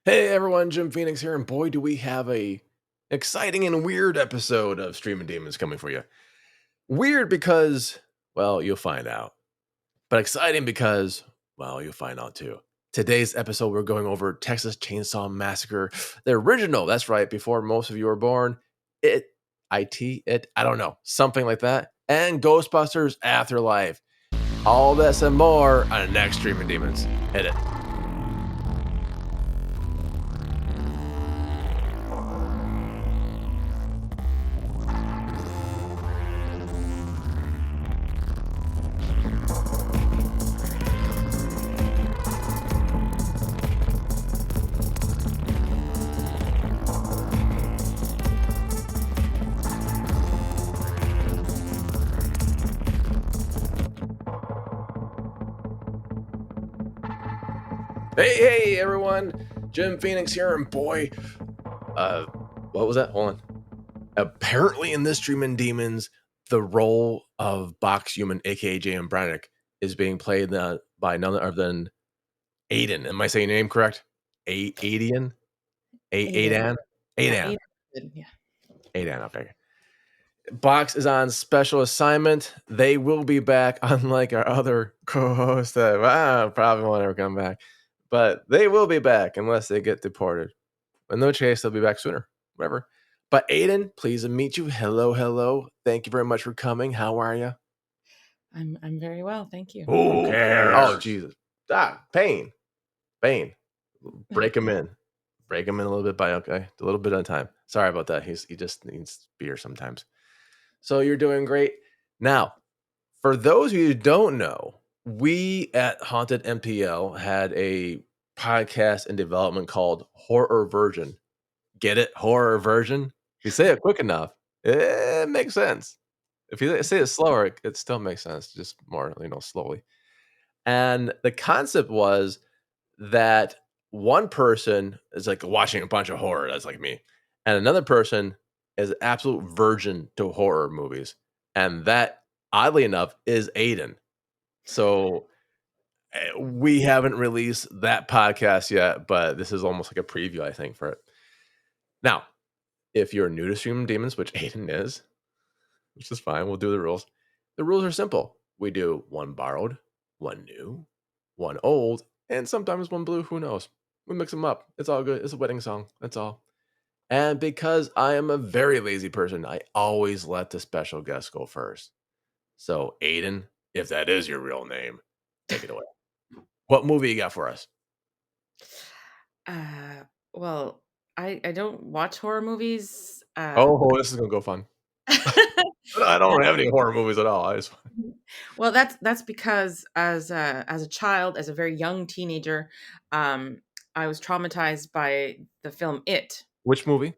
Hey everyone, Jim Phoenix here, and boy, do we have a exciting and weird episode of Streamin Demons coming for you. Weird because, well, you'll find out. But exciting because, well, you'll find out too. Today's episode, we're going over Texas Chainsaw Massacre, the original. That's right, before most of you were born. I don't know, something like that. And Ghostbusters Afterlife. All this and more on the next Streamin Demons. Hit it. Hey everyone, Jim Phoenix here, and boy, what was that? Hold on. Apparently in this Streamin Demons, the role of Box Human, aka JM Brannyk, is being played by none other than Aidan. Am I saying your name correct? Aidan? Aidan? Aidan. Yeah. Aidan, okay. Box is on special assignment. They will be back, unlike our other co-hosts that probably won't ever come back. But they will be back unless they get deported. In no case, they'll be back sooner. Whatever. But Aidan, pleased to meet you. Hello. Thank you very much for coming. How are you? I'm very well, thank you. Who cares? Oh, Jesus. Pain. Break him in. Break him in a little bit okay? A little bit at a time. Sorry about that. He just needs beer sometimes. So you're doing great. Now, for those of you who don't know, we at HauntedMTL had a podcast in development called Horror Virgin. Get it? Horror Virgin? If you say it quick enough, it makes sense. If you say it slower, it still makes sense, just more, slowly. And the concept was that one person is like watching a bunch of horror, that's like me, and another person is an absolute virgin to horror movies. And that, oddly enough, is Aidan. So we haven't released that podcast yet, but this is almost like a preview, I think, for it. Now, if you're new to Streamin Demons, which Aidan is, which is fine, we'll do the rules. The rules are simple. We do one borrowed, one new, one old, and sometimes one blue, who knows? We mix them up. It's all good. It's a wedding song. That's all. And because I am a very lazy person, I always let the special guest go first. So, Aidan, if that is your real name, take it away. What movie you got for us? Well, I don't watch horror movies. This is gonna go fun. I don't have any horror movies at all. Well, that's because as a child, as a very young teenager, I was traumatized by the film It. Which movie?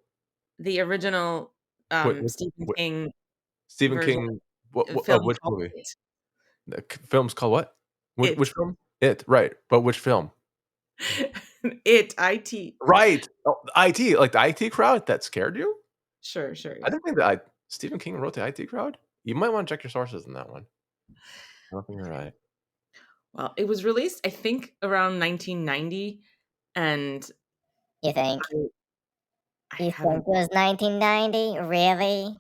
The original Stephen King. Stephen King. Which movie? It. The film's called what? Which film? It, right. But which film? It, IT. Right. Oh, IT, like the IT crowd that scared you? Sure. Yeah. I didn't think that Stephen King wrote the IT crowd. You might want to check your sources in that one. I don't think you're right. Well, it was released, I think, around 1990, and you think? You think it was 1990? Really?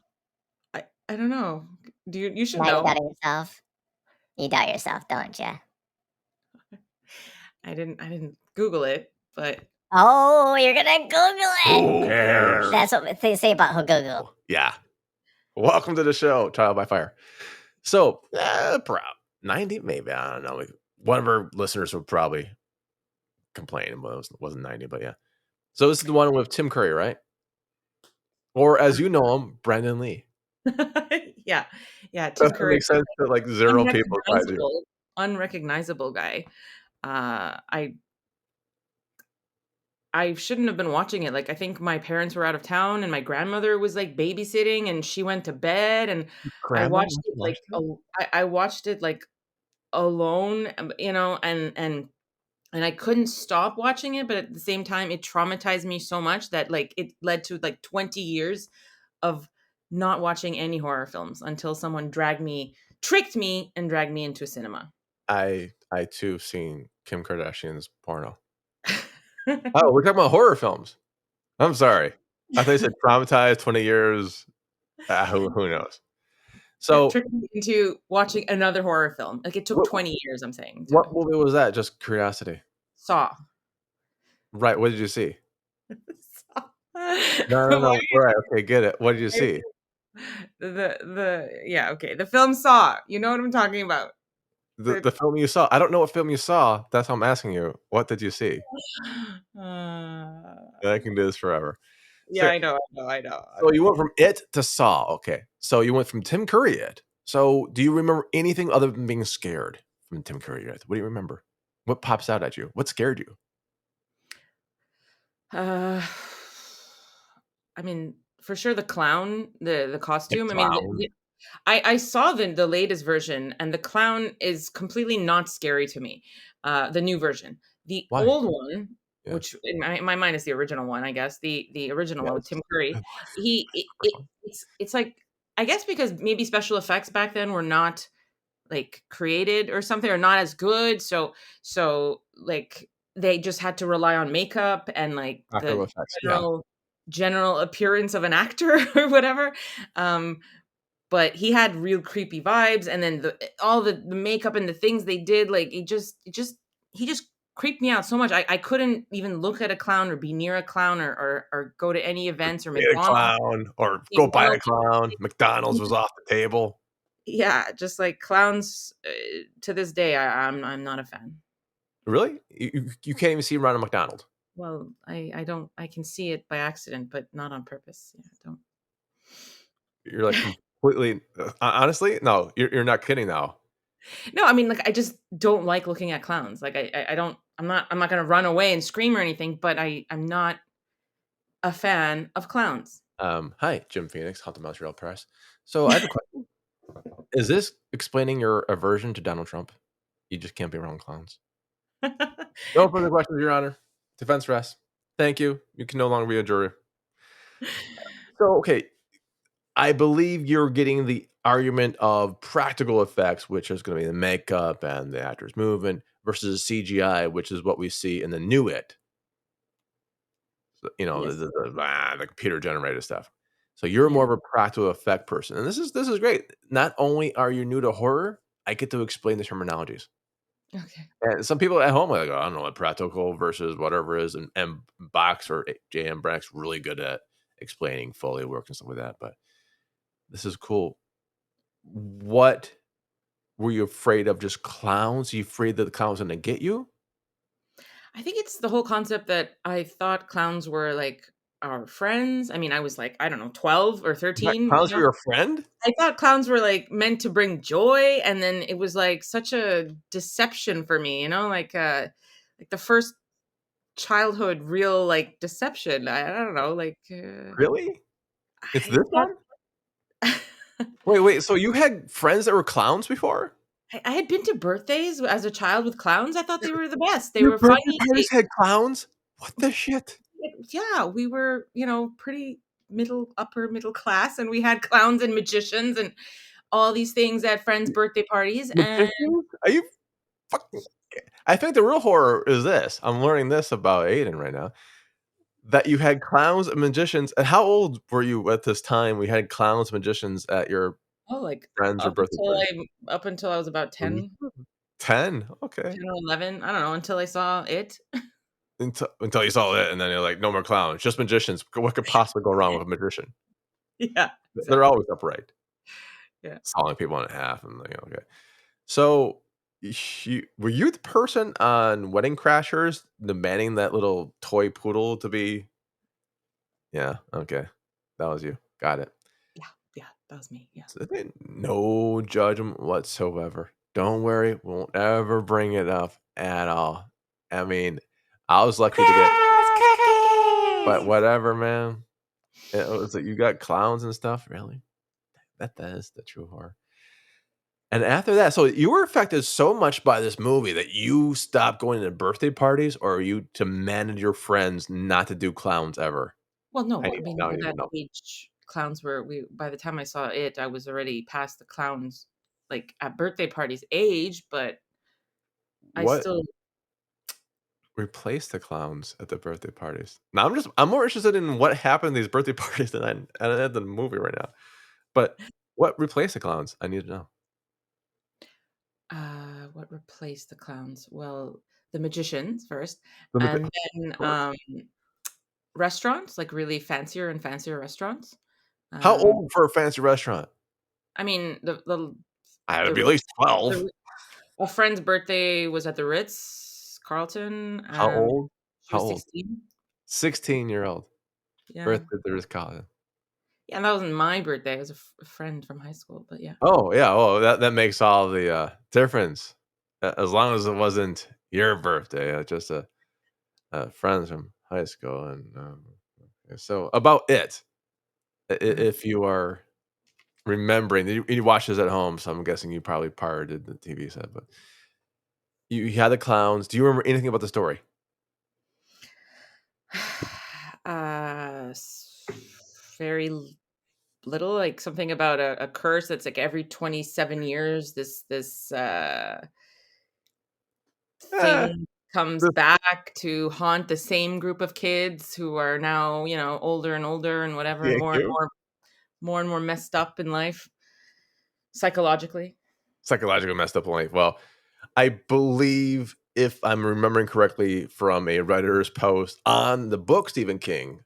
I don't know. You should now know. You doubt yourself. You doubt yourself, don't you? I didn't Google it, but you're gonna Google it. Who cares? That's what they say about Google. Yeah. Welcome to the show, Trial by Fire. So, 90, maybe, I don't know. One of our listeners would probably complain, but it wasn't 90, but yeah. So this is the one with Tim Curry, right? Or as you know him, Brandon Lee. yeah, Tim Curry makes sense to like zero people. Unrecognizable guy. I shouldn't have been watching it. Like, I think my parents were out of town and my grandmother was like babysitting and she went to bed, and I watched it like alone, and I couldn't stop watching it, but at the same time it traumatized me so much that like it led to like 20 years of not watching any horror films until someone tricked me and dragged me into a cinema. I too seen Kim Kardashian's porno. Oh, we're talking about horror films. I'm sorry. I thought you said traumatized, 20 years. Who knows? Yeah, So, tricked me into watching another horror film. Like, it took what 20 years, I'm saying, what movie was that? Just curiosity. Saw. Right, what did you see? Saw. No, no, Why no. Right, okay, get it. What did you are you see? yeah, okay, the film Saw. You know what I'm talking about. The The film you saw. I don't know what film you saw. That's how I'm asking you. What did you see? uh, I can do this forever. yeah, So I know, I know, I know. so Okay. you went from It to Saw, okay. So you went from Tim Curry It. So do you remember anything other than being scared from Tim Curry It? What do you remember? What pops out at you? What scared you? Uh, I mean, for sure the clown, the The costume. I mean, clown? I saw the latest version, and the clown is completely not scary to me. The new version, the Why? old one, Yeah. which in my mind is the original one, I guess. The original one with Yes. Tim Curry. Good He it, first it one. it's like, I guess because maybe special effects back then were not like created or something, or not as good. So like they just had to rely on makeup and like Practical the effects, yeah. general appearance of an actor or whatever. Um, but he had real creepy vibes, and then all the makeup and the things they did, like he just creeped me out so much. I couldn't even look at a clown or be near a clown or go to any events or Be a McDonald's. clown or go buy a McDonald's clown. McDonald's was off the table. Yeah, just like clowns, to this day, I'm not a fan. Really? You can't even see Ronald McDonald? Well, I don't, I can see it by accident, but not on purpose. Yeah, don't. You're, like, completely honestly? No, you're not kidding now. No, I mean, like, I just don't like looking at clowns. Like, I don't, I'm not gonna run away and scream or anything, but I'm not a fan of clowns. Hi, Jim Phoenix, HauntedMTL Press. So I have a question. Is this explaining your aversion to Donald Trump? You just can't be around clowns. No further questions, Your Honor. Defense rests. Thank you. You can no longer be a juror. So, okay, I believe you're getting the argument of practical effects, which is going to be the makeup and the actors movement, versus CGI, which is what we see in the new It. So, Yes. the computer generated stuff. So you're Yeah. more of a practical effect person, and this is great. Not only are you new to horror, I get to explain the terminologies. Okay. And some people at home are like, "Oh, I don't know what practical versus whatever is," and Box or JM Branny's really good at explaining Foley work and stuff like that. But this is cool. What were you afraid of? Just clowns? You afraid that the clowns gonna get you? I think it's the whole concept that I thought clowns were like our friends. I mean, I was like, I don't know, 12 or You thought 13. clowns were your friend? I thought clowns were, like, meant to bring joy, and then it was, like, such a deception for me, like the first childhood real, like, deception. I don't know, like, Really? It's I this thought one? Wait. So you had friends that were clowns before? I had been to birthdays as a child with clowns. I thought they were the best. They Your were birthday funny. parties had clowns? What the shit? Yeah, we were, pretty upper middle class, and we had clowns and magicians and all these things at friends' birthday parties, and Magicians? Are you fucking I think the real horror is this. I'm learning this about Aiden right now, that you had clowns and magicians. And how old were you at this time we had clowns and magicians at your oh, like, friends or birthday parties? up until I was about 10. 10? Okay. 10 or 11, I don't know, until I saw it. Until you saw it, and then you're like, "No more clowns, just magicians." What could possibly go wrong with a magician? Yeah, They're exactly. always upright, Yeah. sawing people in half and, like, okay. So, were you the person on Wedding Crashers demanding that little toy poodle to be yeah, okay. That was you. Got it. Yeah, yeah, that was me, yeah. So, no judgment whatsoever. Don't worry, we won't ever bring it up at all. I mean, I was lucky to get but Cookies! whatever, man. It was like, you got clowns and stuff? Really? That is the true horror. And after that so you were affected so much by this movie that you stopped going to birthday parties, or you demanded your friends not to do clowns ever? Well, no, I Now mean, I by need to that know. age, clowns were we by the time I saw it, I was already past the clowns, like, at birthday parties age, but I What still replace the clowns at the birthday parties? Now I'm more interested in what happened at these birthday parties than at the movie right now. But what replaced the clowns? I need to know. What replaced the clowns? Well, the magicians first, The magi and Of then, course. restaurants, like really fancier and fancier restaurants. How Um, old for a fancy restaurant? I mean, I would the be at Ritz, least 12. the a friend's birthday was at the Ritz Carlton, How and old? she How was old? 16. 16-year-old. Yeah. Birthday there is college. Yeah, and that wasn't my birthday, it was a friend from high school, but yeah. Oh, yeah. Oh, that makes all the, difference. As long as it wasn't your birthday, just friends from high school and, okay, so about it, Mhm. if you are remembering you watched this at home, so I'm guessing you probably pirated the TV set, but you had the clowns. Do you remember anything about the story? S very little, like something about a curse that's like every 27 years, this Eh, thing comes the back to haunt the same group of kids who are now, older and older and whatever, and CAQ? more and more messed up in life psychologically. Psychologically messed up life. Well, I believe if I'm remembering correctly from a Redditor's post on the book Stephen King,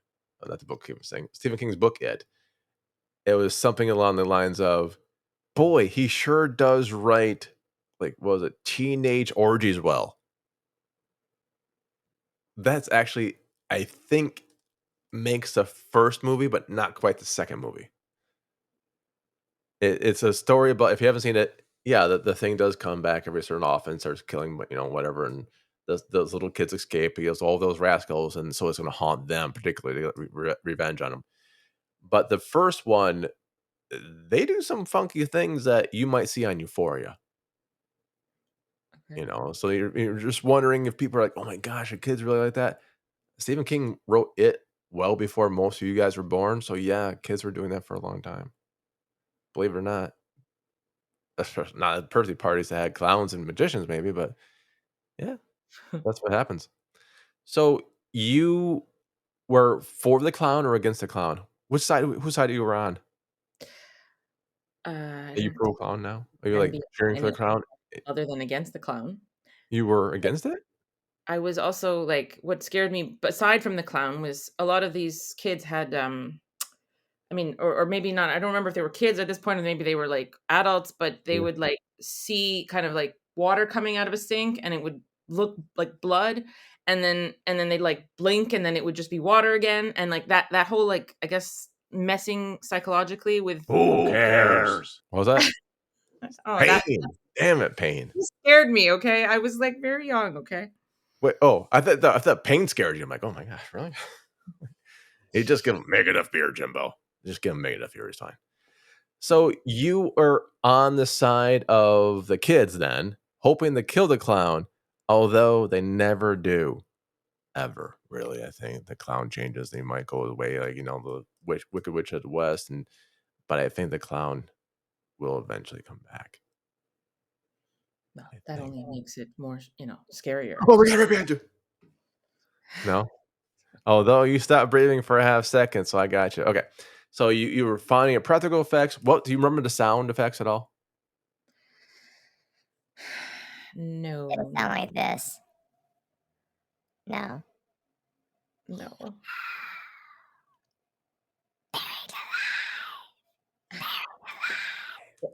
not the book he was saying, Stephen King's book, it was something along the lines of, boy, he sure does write, like, what was it, teenage orgies well. That's actually, I think, makes the first movie, but not quite the second movie. It's a story about, if you haven't seen it, yeah, the thing does come back every certain often, starts killing, whatever, and those little kids escape. He has all those rascals, and so it's going to haunt them, particularly to get revenge on them. But the first one, they do some funky things that you might see on Euphoria. Okay. So you're just wondering if people are like, oh my gosh, are kids really like that? Stephen King wrote it well before most of you guys were born, so yeah, kids were doing that for a long time. Believe it or not. Especially not at birthday parties that had clowns and magicians maybe, but yeah, that's what happens. So you were for the clown or against the clown? Whose side you were on? I Are you don't pro think clown now? Are you, I can like, be cheering for the anything clown? other than against the clown. You were against it? I was also like, what scared me, aside from the clown, was a lot of these kids had, I mean, or maybe not. I don't remember if they were kids at this point, or maybe they were like adults, but they Yeah. would like see kind of like water coming out of a sink, and it would look like blood, and then they'd like blink, and then it would just be water again, and like that whole, like, I guess, messing psychologically with. Who cares? What was that? Oh, that Pain. Damn it, Pain. scared me. Okay, I was like very young. Okay. Wait, I thought pain scared you. I'm like, "Oh my gosh, really?" You just give him make enough beer, Jimbo. Just give him make enough beer, he's fine. So you are on the side of the kids then, hoping to kill the clown, although they never do, ever, really. I think the clown changes, they might go away, like, the Wicked Witch of the West, but I think the clown will eventually come back, No, I that think. only makes it more, scarier. Oh, we got right behind you. No? Although you stopped breathing for a half second, so I got you. Okay. So you were finding a practical effects. What do you remember the sound effects at all? It'll No, sound like this. No. no.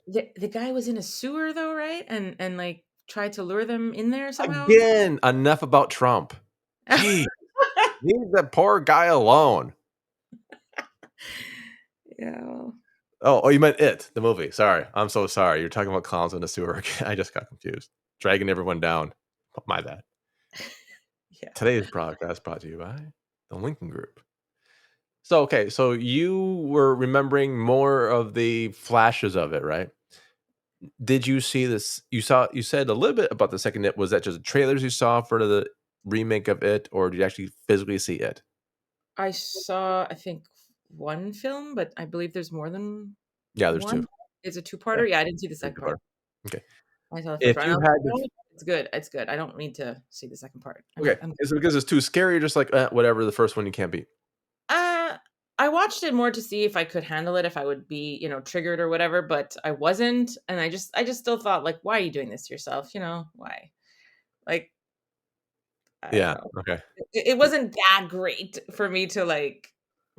The guy was in a sewer though, right? And like tried to lure them in there somehow? Again, enough about Trump. Gee, leave that poor guy alone. Yeah, well, Oh, you meant It, the movie. Sorry. I'm so sorry. You're talking about clowns in the sewer again. I just got confused. Dragging everyone down. My bad. yeah. Today's podcast brought to you by the Lincoln Group. So, okay, so you were remembering more of the flashes of it, right? Did you see this? You said a little bit about the second It. Was that just trailers you saw for the remake of It, or did you actually physically see it? I saw, I think, one film, but I believe there's more than Yeah, there's two. one. It's a Yeah, two-parter? Yeah, I didn't see the there's second two part. part. Okay. I saw the first If one. you had to It's good. It's good. I don't need to see the second part. Okay. Is it because it's too scary or just like, whatever, the first one you can't beat? I watched it more to see if I could handle it, if I would be, triggered or whatever, but I wasn't, and I just still thought, like, "Why are you doing this to yourself?" Why? Like, I don't Yeah, know. okay. It wasn't that great for me to, like,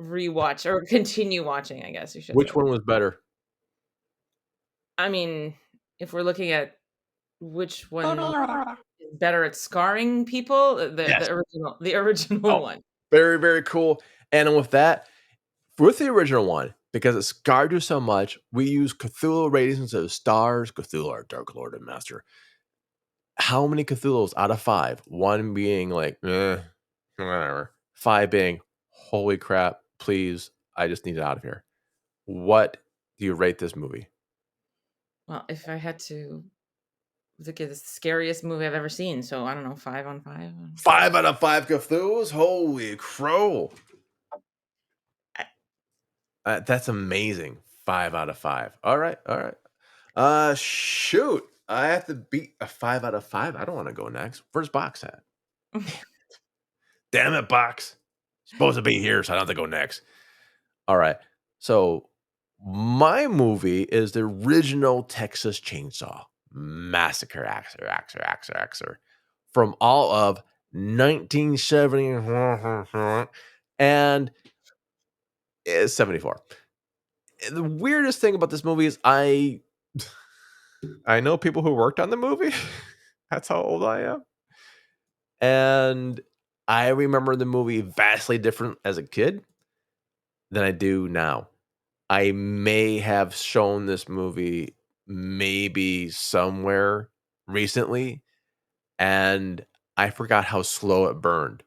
rewatch or continue watching, I guess you should Which say. one was better? I mean, if we're looking at which one is better at scarring people, Yes. the original Oh, one. very, very cool. And with that, with the original one, because it scarred you so much, we use Cthulhu ratings instead of stars. Cthulhu, our Dark Lord and Master. How many Cthulhus out of 5? 1 being like, whatever. 5 being, holy crap, please, I just need it out of here. What do you rate this movie? Well, if I had to look at the scariest movie I've ever seen, so I don't know, 5 on 5? 5 out of 5 Cthulhus? Holy crow. That's amazing. 5 out of 5. All right, all right. Shoot. I have to beat a 5 out of 5. I don't want to go next. Where's Box at? Damn it, Box. Supposed to be here, so I don't have to go next. All right. So my movie is the original Texas Chainsaw Massacre Axer from all of 1970 and it's 74. The weirdest thing about this movie is I know people who worked on the movie. That's how old I am. And I remember the movie vastly different as a kid than I do now. I may have shown this movie maybe somewhere recently, and I forgot how slow it burned.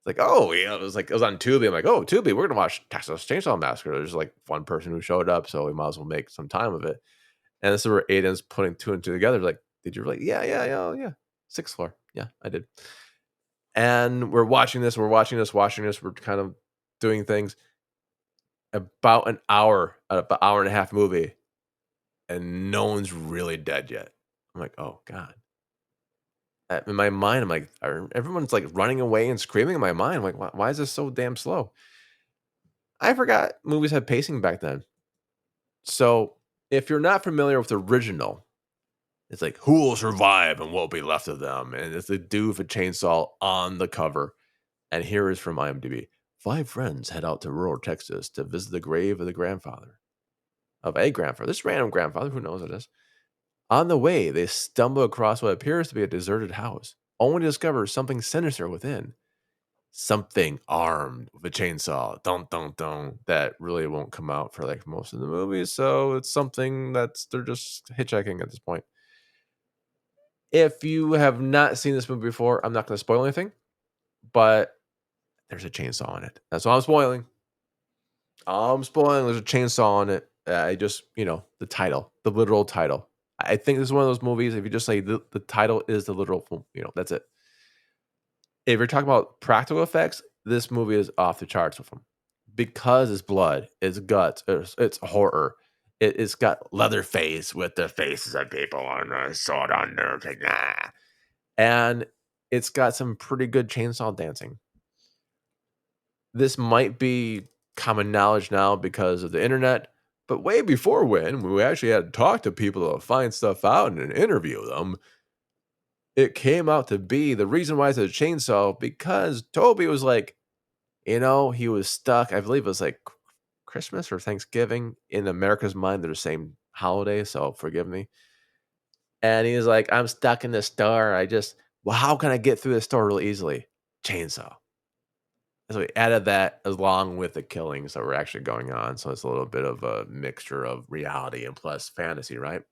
Like, oh, yeah, it was on Tubi. I'm like, oh, Tubi, we're gonna watch Texas Chainsaw Massacre. There's like one person who showed up, so we might as well make some time of it. And this is where Aiden's putting 2 and 2 together. Like, did you really? Yeah, yeah, yeah, yeah. 6th floor. Yeah, I did. And we're watching this. We're kind of doing things. About an hour and a half movie, and no one's really dead yet. I'm like, oh god. In my mind, I'm like, everyone's like running away and screaming in my mind. I'm like, why is this so damn slow? I forgot movies had pacing back then. So if you're not familiar with the original, it's like, who will survive and what will be left of them? And it's a dude with a chainsaw on the cover. And here is from IMDb. 5 friends head out to rural Texas to visit the grave of a grandfather. This random grandfather, who knows what it is. On the way, they stumble across what appears to be a deserted house, only to discover something sinister within. Something armed with a chainsaw, dun dun dun, that really won't come out for like most of the movie. So it's something they're just hitchhiking at this point. If you have not seen this movie before, I'm not going to spoil anything, but there's a chainsaw in it. That's all I'm spoiling. There's a chainsaw on it. I just, the title, the literal title. I think this is one of those movies. If you just say the title is the literal, that's it. If you're talking about practical effects, this movie is off the charts with them because it's blood, it's guts, it's horror. It's got Leatherface with the faces of people on a sword on there, like, nah. And it's got some pretty good chainsaw dancing. This might be common knowledge now because of the internet, but way before when we actually had to talk to people to find stuff out and interview them, it came out to be the reason why it's a chainsaw because Toby was like, he was stuck. I believe it was like Christmas or Thanksgiving. In America's mind, they're the same holiday, so forgive me. And he was like, I'm stuck in the store. How can I get through the store really easily? Chainsaw. So we added that along with the killings that were actually going on. So it's a little bit of a mixture of reality and plus fantasy, right?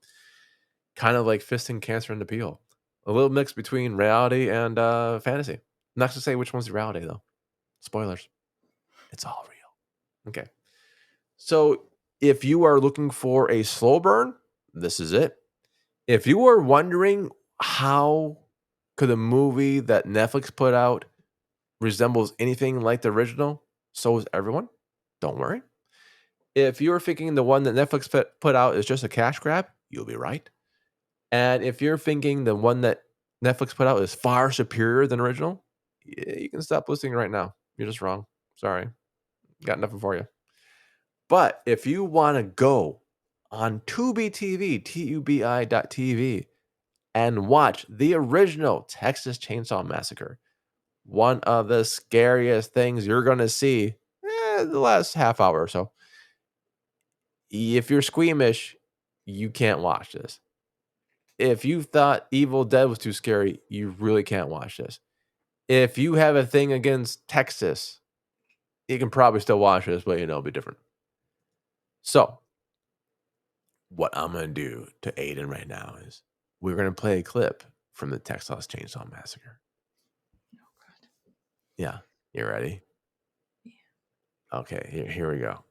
Kind of like Fisting Cancer and the Peel. A little mix between reality and fantasy. Not to say which one's reality, though. Spoilers. It's all real. Okay. So if you are looking for a slow burn, this is it. If you are wondering how could a movie that Netflix put out resembles anything like the original, so is everyone. Don't worry. If you're thinking the one that Netflix put out is just a cash grab, you'll be right. And if you're thinking the one that Netflix put out is far superior than original, you can stop listening right now. You're just wrong. Sorry. Got nothing for you. But if you want to go on Tubi TV, tubi.tv, and watch the original Texas Chainsaw Massacre, one of the scariest things you're going to see the last half hour or so. If you're squeamish, you can't watch this. If you thought Evil Dead was too scary, you really can't watch this. If you have a thing against Texas, you can probably still watch this, but it'll be different. So, what I'm going to do to Aidan right now is we're going to play a clip from the Texas Chainsaw Massacre. Oh, God. Yeah. You ready? Yeah. Okay, here we go.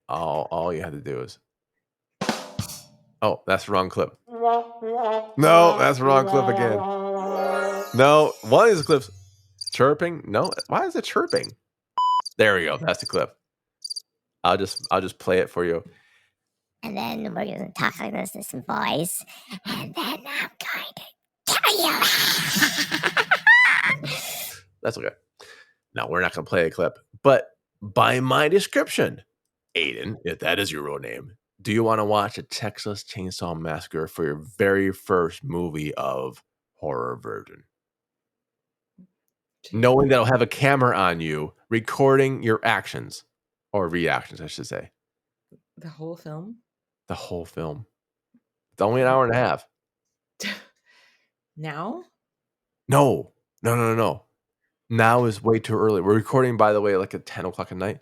All you have to do is... Oh, that's the wrong clip. No, that's the wrong clip again. No, one of these clips chirping. No, why is it chirping? There we go. That's the clip. I'll just play it for you. And then we're going to talk like this voice, and then I'm going to kill you. That's okay. No, we're not going to play a clip. But by my description, Aidan, if that is your real name, do you want to watch a Texas Chainsaw Massacre for your very first movie of Horror Virgin? Knowing that I'll have a camera on you recording your actions or reactions, I should say. The whole film? The whole film. It's only an hour and a half. Now? No. Now is way too early. We're recording, by the way, like at 10 o'clock at night.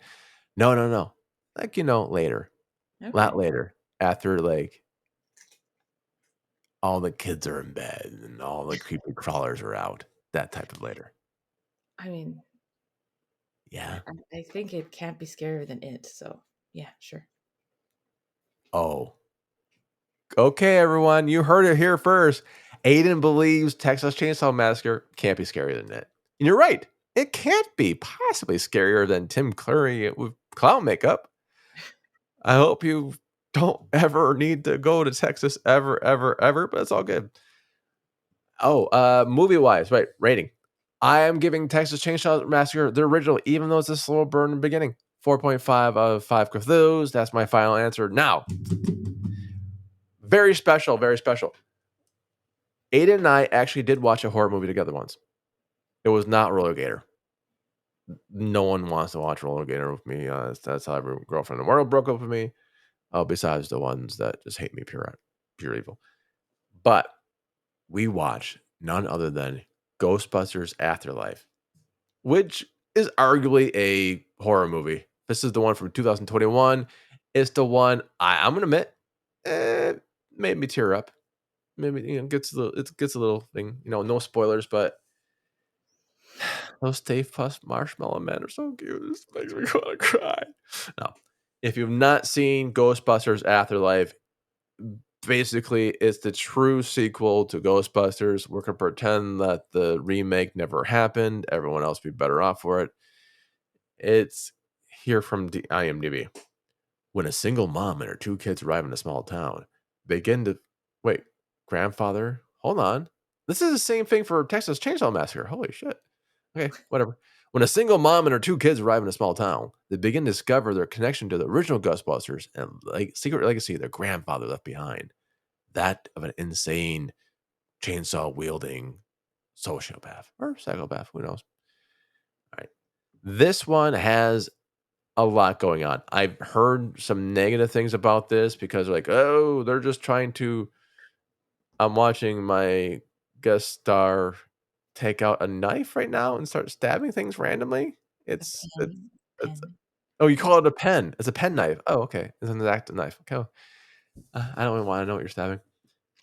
No. Like, later. A lot later. After, like, all the kids are in bed and all the creepy crawlers are out. That type of later. I mean... Yeah. I think it can't be scarier than it, so yeah, sure. Oh. Okay, everyone. You heard it here first. Aidan believes Texas Chainsaw Massacre can't be scarier than it. And you're right. It can't be possibly scarier than Tim Curry with clown makeup. I hope you don't ever need to go to Texas ever, but it's all good. Oh, movie-wise, right, rating. I am giving Texas Chainsaw Massacre the original, even though it's a slow burn in the beginning. 4.5 out of 5 Cthulhu's. That's my final answer. Now, very special. Aidan and I actually did watch a horror movie together once. It was not Roller Gator. No one wants to watch Roller Gator with me. That's how every girlfriend in the world broke up with me. Besides the ones that just hate me pure evil. But we watched none other than Ghostbusters Afterlife, which is arguably a horror movie. This is the one from 2021. It's the one I'm gonna admit made me tear up. Maybe gets a little thing. No spoilers, but those Stay Puft Marshmallow Men are so cute. This makes me want to cry. No, if you've not seen Ghostbusters Afterlife, basically it's the true sequel to Ghostbusters. We're gonna pretend that the remake never happened. Everyone else be better off for it. It's here from IMDb. When a single mom and her 2 kids arrive in a small town, begin to wait. Grandfather, hold on. This is the same thing for Texas Chainsaw Massacre. Holy shit. Okay, whatever. When a single mom and her 2 kids arrive in a small town, they begin to discover their connection to the original Ghostbusters and secret legacy their grandfather left behind. That of an insane chainsaw wielding sociopath or psychopath. Who knows? All right. This one has a lot going on. I've heard some negative things about this because they're just trying to... I'm watching my guest star take out a knife right now and start stabbing things randomly. It's oh, you call it a pen. It's a pen knife. Oh, okay. It's an active knife. Okay. I don't even want to know what you're stabbing.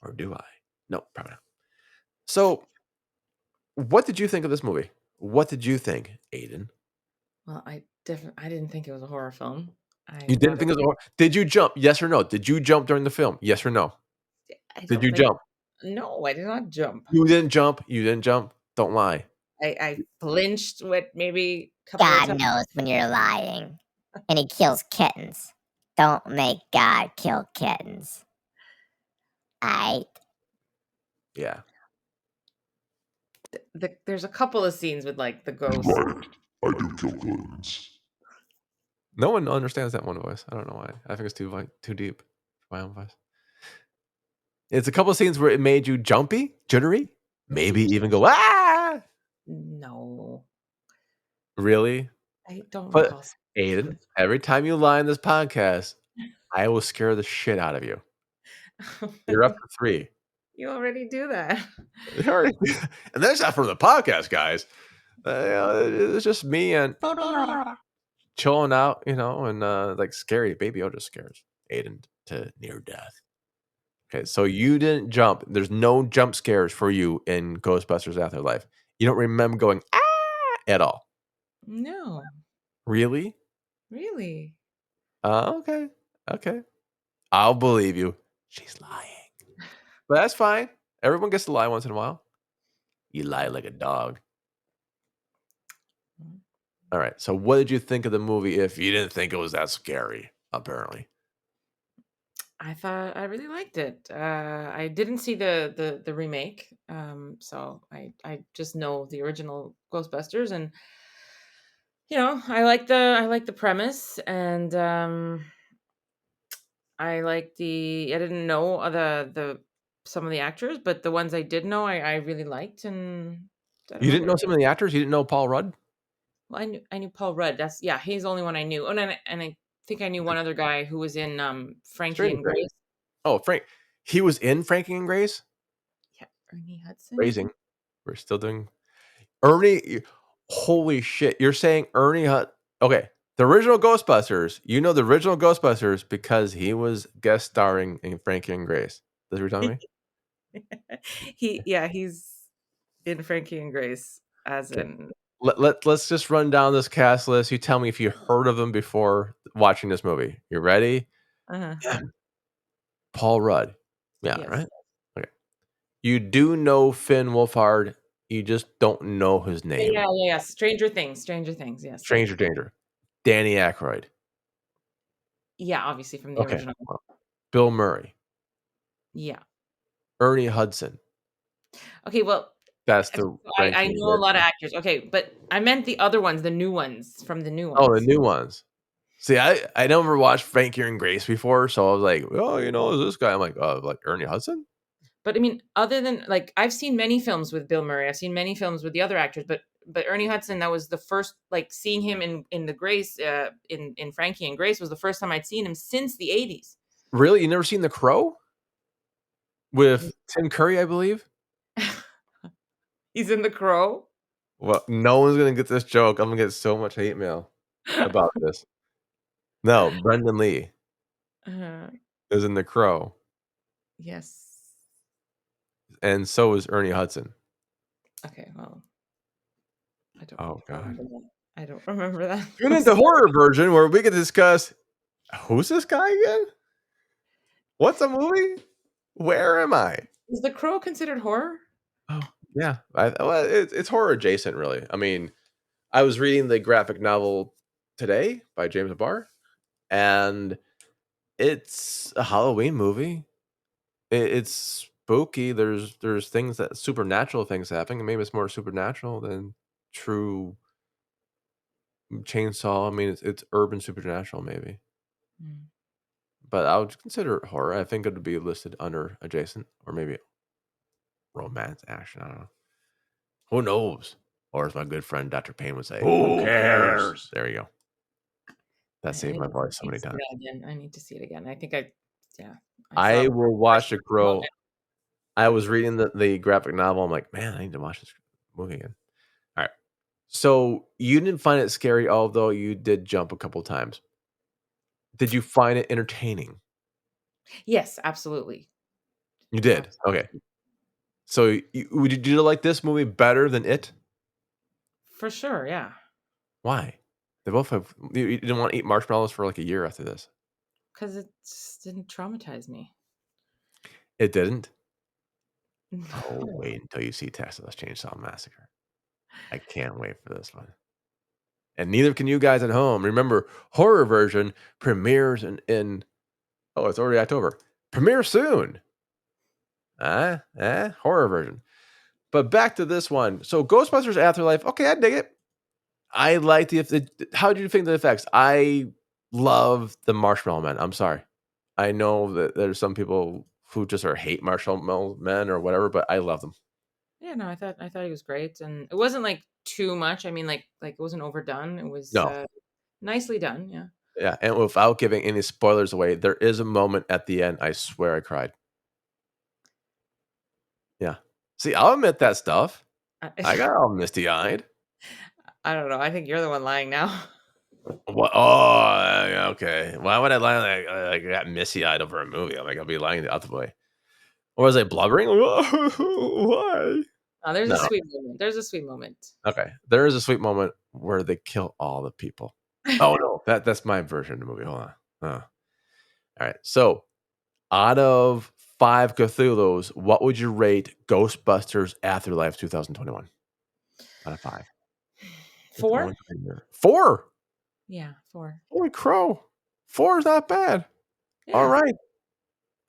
Or do I? No, probably not. So, what did you think of this movie? What did you think, Aidan? Well, I didn't think it was a horror film. You didn't think it was a horror? Did you jump? Yes or no? Did you jump during the film? Yes or no? Did you jump? No, I did not jump. You didn't jump? You didn't jump? Don't lie. I flinched with maybe a couple of God times. knows when you're lying. And he kills kittens. Don't make God kill kittens. Yeah. There's a couple of scenes with like the Be ghosts. right. I do kill glutons. No one understands that one voice. I don't know why. I think it's too deep for my own voice. It's a couple of scenes where it made you jumpy, jittery, maybe even go, ah! No, Really? I don't But recall. Aidan, every time you lie in this podcast, I will scare the shit out of you. You're up to 3. You already do that. And that's not from the podcast, guys. It's just me and chilling out, and like scary. Baby Yoda scares Aidan to near death. Okay, so you didn't jump. There's no jump scares for you in Ghostbusters Afterlife. You don't remember going ah at all. No, Really? really. Okay. Okay. I'll believe you. She's lying. But that's fine. Everyone gets to lie once in a while. You lie like a dog. All right. So what did you think of the movie if you didn't think it was that scary, apparently? I really liked it. I didn't see the remake, so I just know the original Ghostbusters, and I like the premise, and I didn't know the some of the actors, but the ones I did know, I really liked, and I don't You know. didn't know some of the actors? You didn't know Paul Rudd? Well, I knew Paul Rudd. He's the only one I knew. Oh, and I think I knew one other guy who was in Frankie Stranger and Things. Grace. Oh, Frank. He was in Frankie and Grace? Yeah, Ernie Hudson. Raising. We're still doing Ernie. Holy shit. You're saying Ernie Hut. Okay. The original Ghostbusters. You know the original Ghostbusters because he was guest starring in Frankie and Grace. That's what you're telling me? He's in Frankie and Grace as Okay. in. Let's just run down this cast list. You tell me if you heard of them before watching this movie. You ready? Uh-huh. Paul Rudd. Yeah, Yes. right? Okay. You do know Finn Wolfhard. You just don't know his name. Yeah. Stranger Things. Yes. Stranger Danger. Danny Aykroyd. Yeah, obviously from the original. Well, Bill Murray. Yeah. Ernie Hudson. Okay, well, That's the I know a lot of actors. Okay, but I meant the other ones, the new ones from the new ones. Oh, the new ones. See, I never watched Frankie and Grace before, so I was like, oh, is this guy? I'm like, oh, like Ernie Hudson? But I mean, other than like, I've seen many films with Bill Murray. I've seen many films with the other actors, but Ernie Hudson, that was the first, like seeing him in the Grace, in Frankie and Grace was the first time I'd seen him since the 80s. Really? You never seen The Crow? With Tim Curry, I believe? He's in The Crow? Well, no one's going to get this joke. I'm going to get so much hate mail about this. No, Brendan Lee is in The Crow. Yes. And so is Ernie Hudson. Okay, well, I don't. Oh, God. I don't remember that. Tune into Horror Virgin, where we can discuss who's this guy again? What's a movie? Where am I? Is The Crow considered horror? Oh, yeah. It's horror adjacent, really. I mean, I was reading the graphic novel today by James Barr, and it's a Halloween movie. It's spooky. There's things that supernatural things happening. Maybe it's more supernatural than true chainsaw. I mean, it's urban supernatural, maybe. But I would consider it horror. I think it would be listed under adjacent or maybe romance, action. I don't know. Who knows? Or as my good friend Dr. Payne would say, Who cares? There you go. That saved my voice so many times. I need to see it again. I think I will watch it grow. I was reading the graphic novel. I'm like, man, I need to watch this movie again. All right. So you didn't find it scary, although you did jump a couple times. Did you find it entertaining? Yes, absolutely. You did? Absolutely. Okay. So did you like this movie better than it? For sure, yeah. Why? They both have. You didn't want to eat marshmallows for like a year after this. Because it just didn't traumatize me. It didn't? Oh, wait until you see Texas Chainsaw Massacre. I can't wait for this one. And neither can you guys at home. Remember, Horror Virgin premieres in oh, it's already October. Premiere soon. Horror Virgin. But back to this one. So Ghostbusters Afterlife. Okay, I dig it. I like how do you think the effects? I love the Marshmallow Man. I'm sorry. I know that there's some people who just hate Marshmallow Men or whatever, but I love them. Yeah, no, I thought he was great, and it wasn't like too much. I mean, like it wasn't overdone. It was nicely done. Yeah. Yeah, and without giving any spoilers away, there is a moment at the end. I swear I cried. Yeah. See, I'll admit that stuff. I got all misty-eyed. I don't know. I think you're the one lying now. What? Oh, okay. Why would I lie? Like I got misty-eyed over a movie. I'm like, I'll be lying the other way. Or was I blubbering? Why? Oh, there's a sweet moment. There's a sweet moment. Okay, there is a sweet moment where they kill all the people. Oh no, that's my version of the movie. Hold on. All right. So, out of 5 Cthulhu's, what would you rate Ghostbusters Afterlife 2021? Out of 5. 4? 4. Yeah, 4. Holy crow! 4 is not bad. Yeah. All right.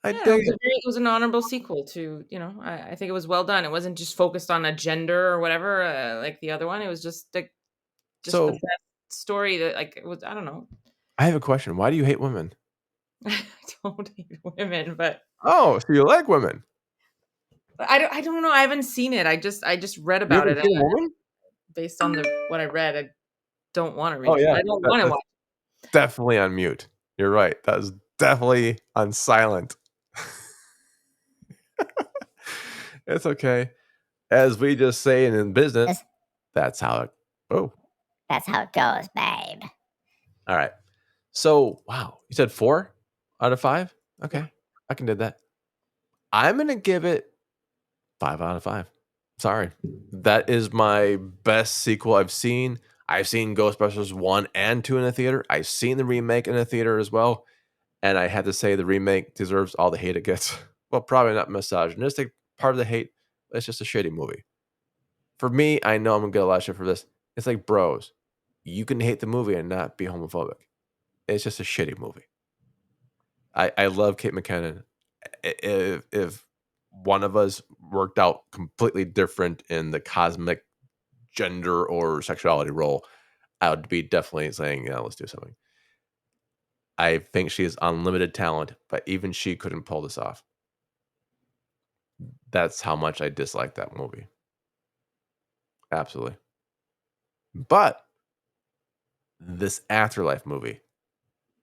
It was an honorable sequel to, I think it was well done. It wasn't just focused on a gender or whatever, like the other one. It was just the best story that, like, it was. I don't know. I have a question. Why do you hate women? I don't hate women, but so you like women? I don't know. I haven't seen it. I just read about it. Based on what I read, I don't want to read. Oh yeah, I don't want to watch. Definitely on mute. You're right. That was definitely on silent. It's okay. As we just say in business, that's how it That's how it goes, babe. All right. So, wow. You said 4 out of 5? Okay. I can do that. I'm going to give it 5 out of 5. Sorry. That is my best sequel I've seen. I've seen Ghostbusters 1 and 2 in the theater. I've seen the remake in the theater as well. And I had to say the remake deserves all the hate it gets. Well, probably not misogynistic part of the hate. It's just a shitty movie. For me, I know I'm going to get a lot of shit for this. It's like, bros, you can hate the movie and not be homophobic. It's just a shitty movie. I love Kate McKinnon. If one of us worked out completely different in the cosmic gender or sexuality role, I would be definitely saying, yeah, let's do something. I think she has unlimited talent, but even she couldn't pull this off. That's how much I dislike that movie. Absolutely. But this Afterlife movie,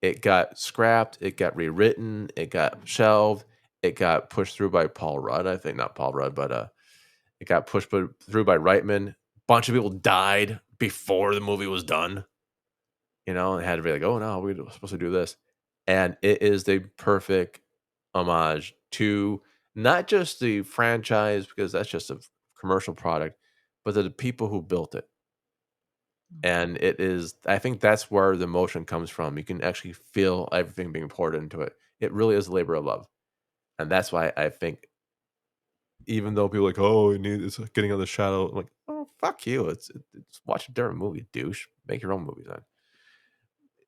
it got scrapped, it got rewritten, it got shelved, it got pushed through by Paul Rudd. I think not Paul Rudd, but it got pushed through by Reitman. Bunch of people died before the movie was done. And had to be like, oh no, we were supposed to do this. And it is the perfect homage to not just the franchise, because that's just a commercial product, but to the people who built it. And it is, I think that's where the emotion comes from. You can actually feel everything being poured into it. It really is a labor of love. And that's why I think, even though people are like, oh, it's getting on the shadow, I'm like, oh, fuck you. It's watch a different movie, douche. Make your own movies then.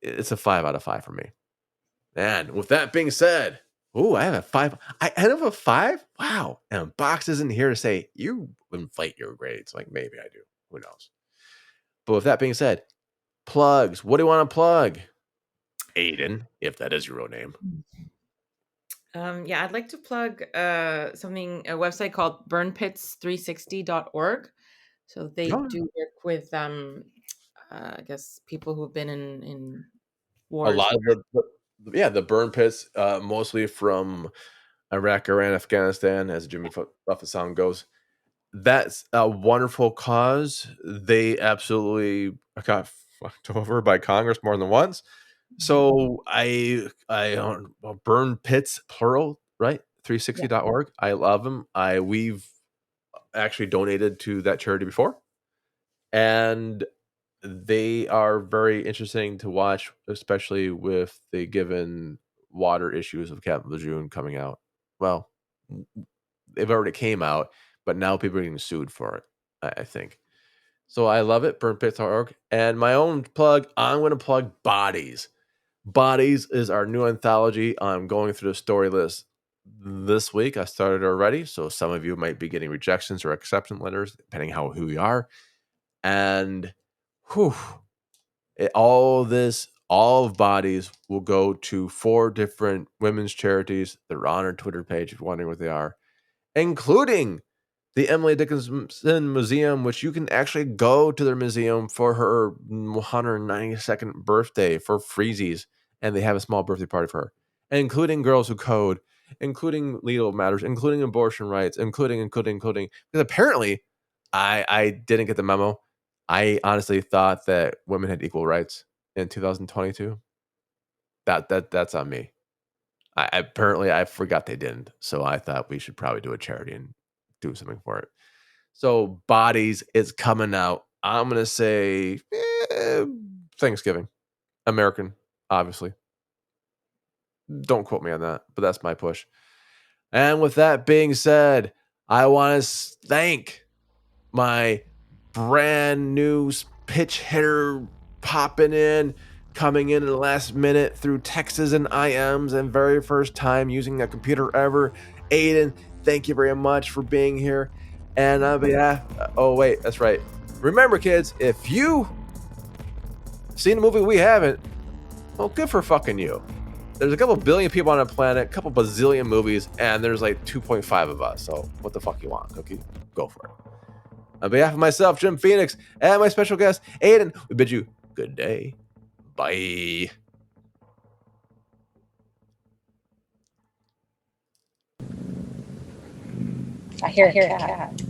It's a 5 out of 5 for me. And with that being said, I have a 5. I have a 5? Wow. And Box isn't here to say, you inflate your grades. Like, maybe I do. Who knows? But with that being said, plugs. What do you want to plug? Aidan, if that is your real name. Yeah, I'd like to plug a website called burnpits360.org. So they do work with I guess people who have been in wars. A lot of the burn pits, mostly from Iraq, Iran, Afghanistan, as Jimmy Buffett song goes. That's a wonderful cause. They absolutely got fucked over by Congress more than once. So I burn pits plural, right? 360.org. I love them. We've actually donated to that charity before, and they are very interesting to watch, especially with the given water issues of Cap Lejeune coming out. Well, they've already came out, but now people are getting sued for it, I think. So I love it, burnpits.org. And my own plug, I'm going to plug Bodies. Bodies is our new anthology. I'm going through the story list. this week. I started already, so some of you might be getting rejections or acceptance letters, depending on who you are. And all of bodies will go to 4 different women's charities. They're on our Twitter page if you're wondering what they are, including the Emily Dickinson Museum, which you can actually go to their museum for her 192nd birthday for freezies, and they have a small birthday party for her, including Girls Who Code, including legal matters, including abortion rights, including. Because apparently, I didn't get the memo. I honestly thought that women had equal rights in 2022. That's on me. Apparently I forgot they didn't, so I thought we should probably do a charity and do something for it. So Bodies is coming out. I'm gonna say Thanksgiving, American, obviously. Don't quote me on that, but that's my push. And with that being said, I want to thank my brand new pitch hitter popping in, coming in the last minute through Texas and IMs, and very first time using a computer ever. Aidan, thank you very much for being here. And oh wait, that's right. Remember, kids, if you seen a movie we haven't, well, good for fucking you. There's a couple billion people on the planet, a couple bazillion movies, and there's like 2.5 of us. So what the fuck you want, Cookie? Go for it. On behalf of myself, Jim Phoenix, and my special guest, Aidan, we bid you good day. Bye. I hear a cat.